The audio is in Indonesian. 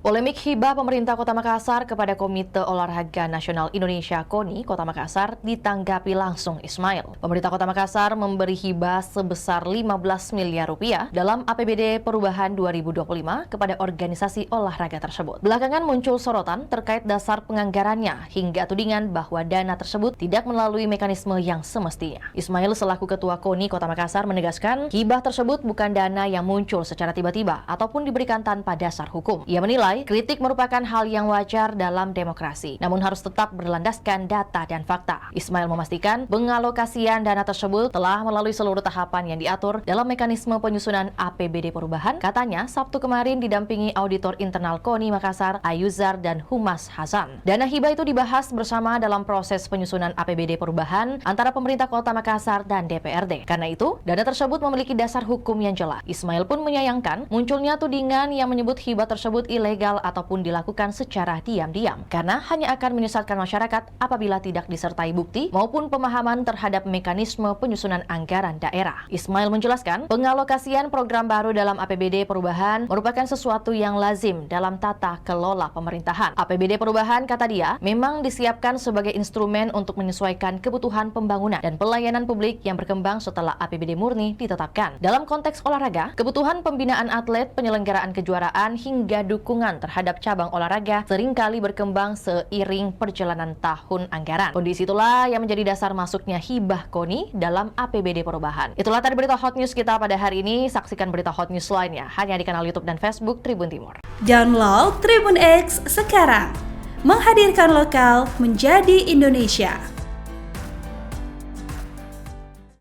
Polemik hibah pemerintah Kota Makassar kepada Komite Olahraga Nasional Indonesia KONI Kota Makassar ditanggapi langsung Ismail. Pemerintah Kota Makassar memberi hibah sebesar 15 miliar rupiah dalam APBD Perubahan 2025 kepada organisasi olahraga tersebut. Belakangan muncul sorotan terkait dasar penganggarannya hingga tudingan bahwa dana tersebut tidak melalui mekanisme yang semestinya. Ismail selaku Ketua KONI Kota Makassar menegaskan hibah tersebut bukan dana yang muncul secara tiba-tiba ataupun diberikan tanpa dasar hukum. Ia menilai kritik merupakan hal yang wajar dalam demokrasi, namun harus tetap berlandaskan data dan fakta. Ismail memastikan pengalokasian dana tersebut telah melalui seluruh tahapan yang diatur dalam mekanisme penyusunan APBD perubahan. Katanya, Sabtu kemarin didampingi auditor internal KONI Makassar, Ayuzar dan Humas Hasan. Dana hibah itu dibahas bersama dalam proses penyusunan APBD perubahan antara pemerintah Kota Makassar dan DPRD. Karena itu, dana tersebut memiliki dasar hukum yang jelas. Ismail pun menyayangkan munculnya tudingan yang menyebut hibah tersebut ilegal ataupun dilakukan secara diam-diam karena hanya akan menyesatkan masyarakat apabila tidak disertai bukti maupun pemahaman terhadap mekanisme penyusunan anggaran daerah. Ismail menjelaskan, pengalokasian program baru dalam APBD perubahan merupakan sesuatu yang lazim dalam tata kelola pemerintahan. APBD perubahan, kata dia, memang disiapkan sebagai instrumen untuk menyesuaikan kebutuhan pembangunan dan pelayanan publik yang berkembang setelah APBD murni ditetapkan. Dalam konteks olahraga, kebutuhan pembinaan atlet, penyelenggaraan kejuaraan hingga dukungan terhadap cabang olahraga seringkali berkembang seiring perjalanan tahun anggaran. Kondisi itulah yang menjadi dasar masuknya hibah KONI dalam APBD perubahan. Itulah tadi berita hot news kita pada hari ini. Saksikan berita hot news lainnya hanya di kanal YouTube dan Facebook Tribun Timur. Download Tribun X sekarang. Menghadirkan lokal menjadi Indonesia.